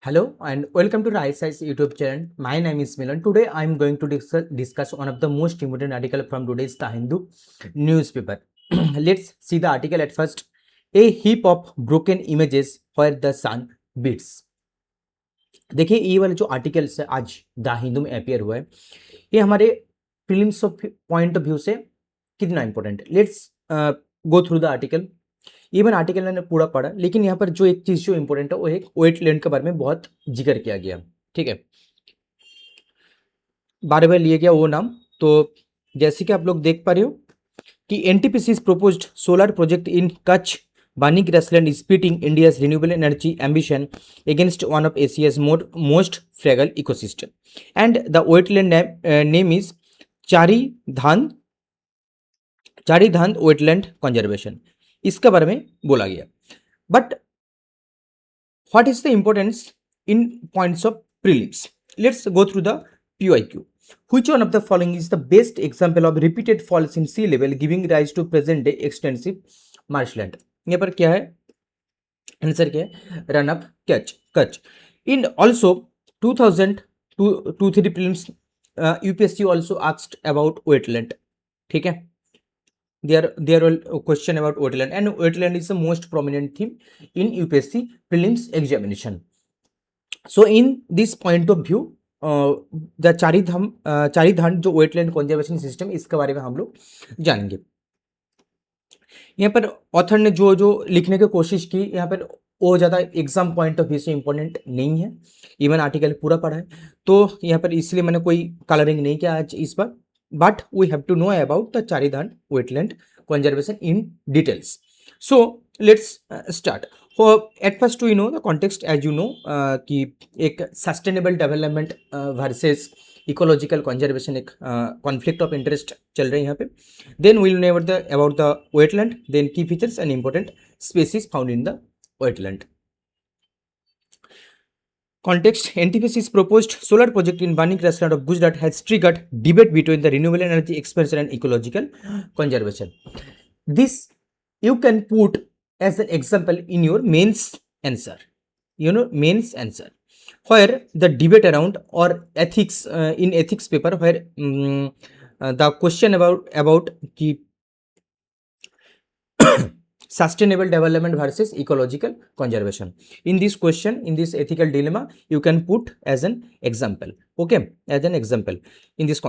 Hello and welcome to Rise Size YouTube channel. My name is Milan. Today I am going to discuss one of the most important article from today's The Hindu newspaper. Let's see the article at first. A heap of broken images where the sun beats. देखिए ये वाले जो articles है आज the Hindu में appear हुआ है ये हमारे prelims of point of view से कितना इंपॉर्टेंट है. Let's go through the article. Even article मैंने पूरा पढ़ा लेकिन यहाँ पर जो एक चीज़ जो इंपॉर्टेंट है वो एक वेटलैंड के बारे में बहुत जिक्र किया गया. ठीक है, बार बार लिया गया वो नाम. तो जैसे कि आप लोग देख पा रहे हो कि NTPC proposed solar project in Kutch Bani grassland is beating India's renewable energy ambition against one of Asia's most fragile ecosystem. And the wetland name is Charidhan Wetland Conservation. इसके बारे में बोला गया. But what is the importance in points of prelims? Let's go through the PYQ. Which one of the following is the best example of repeated falls in sea level giving rise to present day extensive marshland? यहाँ पर क्या है answer? क्या है? Run up Kutch. In also 2023 prelims UPSC also asked about wetland. ठीक है, they are all question about wetland and wetland is the most prominent theme in UPSC prelims examination. So in this point of view the Chharidhand जो wetland conservation system इसके बारे में हम लोग जानेंगे. यहाँ पर ऑथर ने जो जो लिखने की कोशिश की यहाँ पर वो ज़्यादा एग्जाम पॉइंट ऑफ व्यू से इम्पोर्टेंट नहीं है. इवन आर्टिकल पूरा पढ़ा है तो यहाँ पर इसलिए मैंने कोई कलरिंग नहीं किया आज इस बार. But we have to know about the Charidhan wetland conservation in details. So let's start. At first we know the context, as you know कि एक sustainable development versus ecological conservation एक conflict of interest चल रही है यहाँ पे. Then we'll know about the wetland, then key features and important species found in the wetland. Context: NTPC's proposed solar project in Bani grassland of Gujarat has triggered debate between the renewable energy expansion and ecological conservation. This you can put as an example in your mains answer. Mains answer where the debate around or ethics in ethics paper where the question about the sustainable development versus ecological conservation. In this question, in this ethical dilemma, you can put as an example. Okay, as an example in this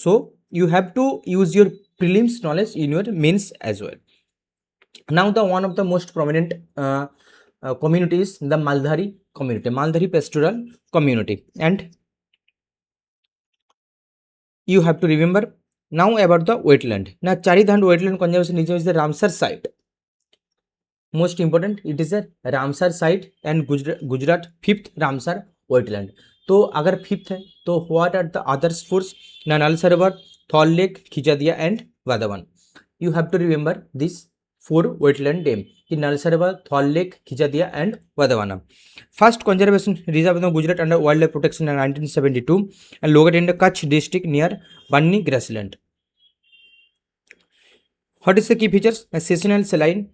so you have to use your prelims knowledge in your mains as well. Now the one of the most prominent community is the Maldhari community, Maldhari pastoral community, and you have to remember. Now about the wetland. Now Charidhan wetland conservation is the Ramsar site. Most important, it is a Ramsar site and Gujarat 5th Ramsar wetland. तो अगर 5th है तो what are the others 4th? Nal Sarovar, Thal Lake, Khichadiya and Vadavan. You have to remember these 4 wetland names. Nal Sarovar, Thal Lake, Khichadiya and Vadavana. First conservation reserve of Gujarat under wildlife protection in 1972 and located in the Kutch district near Bani grassland. What is the key features? A seasonal saline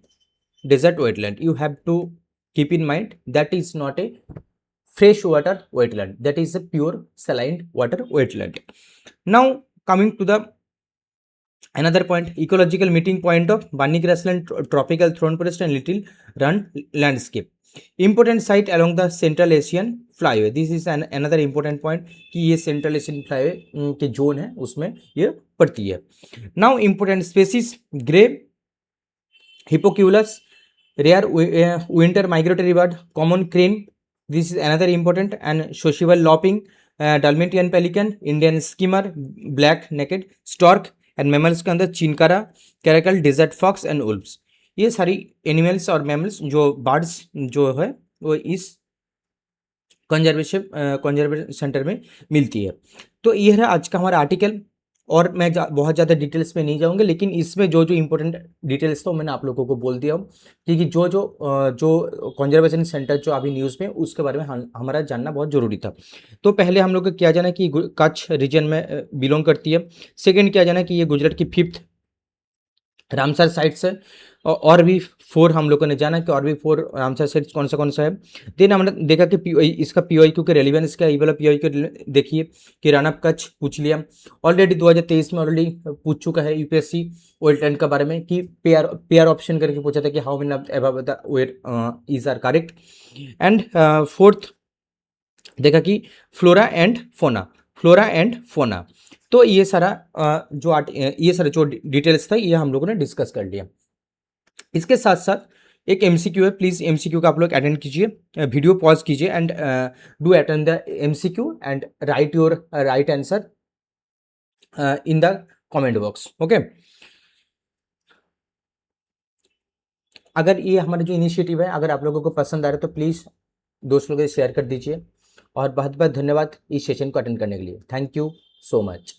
desert wetland. You have to keep in mind that is not a freshwater wetland, that is a pure saline water wetland. Now coming to the another point, ecological meeting point of Bani grassland, tropical thorn forest and little run landscape. Important site along the Central Asian flyway. This is another important point कि ये Central Asian flyway के zone है उसमें ये पड़ती है. Now important species: grey hippoculus, rare winter migratory bird, common crane. This is another important, and sociable lopping, Dalmatian pelican, Indian skimmer, black naked stork, and mammals के अंदर chinkara, caracal, desert fox and wolves. ये सारी animals और mammals जो birds जो है वो इस कंजर्वेशन सेंटर में मिलती है. तो ये है आज का हमारा आर्टिकल और मैं बहुत ज़्यादा डिटेल्स में नहीं जाऊंगा लेकिन इसमें जो जो इम्पोर्टेंट डिटेल्स तो मैंने आप लोगों को बोल दिया हूँ क्योंकि जो कंजर्वेशन सेंटर जो अभी न्यूज़ में उसके बारे में हमारा जानना बहुत ज़रूरी था. तो पहले हम लोग को क्या जाना कि कच्छ रीजन में बिलोंग करती है. सेकेंड क्या जाना कि ये गुजरात की 5th रामसर साइट्स है और भी 4 हम लोगों ने जाना कि और भी 4 रामसर साइट्स कौन सा है। देन हमने देखा कि इसका पीओआईक्यू के रेलिवेंस क्या है, ये वाला पीओआईक्यू देखिए कि रन ऑफ कच्छ पूछ लिया। ऑलरेडी 2023 में ऑलरेडी पूछ चुका है यूपीएससी ओएलटैंड के बारे में कि पेयर ऑप्शन करके पूछा था कि how many above the where is are correct. And fourth देखा कि फ्लोरा एंड फोना। तो ये सारा ये सारा जो डिटेल्स था ये हम लोगों ने डिस्कस कर लिया। इसके साथ साथ एक एमसीक्यू है, प्लीज एमसीक्यू का आप लोग अटेंड कीजिए, वीडियो पॉज कीजिए and do attend the MCQ and right your right answer in the comment box. Okay, अगर ये हमारा जो इनिशिएटिव है अगर आप लोगों को पसंद आ रहा है तो प्लीज़ दोस्तों के शेयर कर दीजिए और बहुत बहुत धन्यवाद इस सेशन को अटेंड करने के लिए। Thank you so much.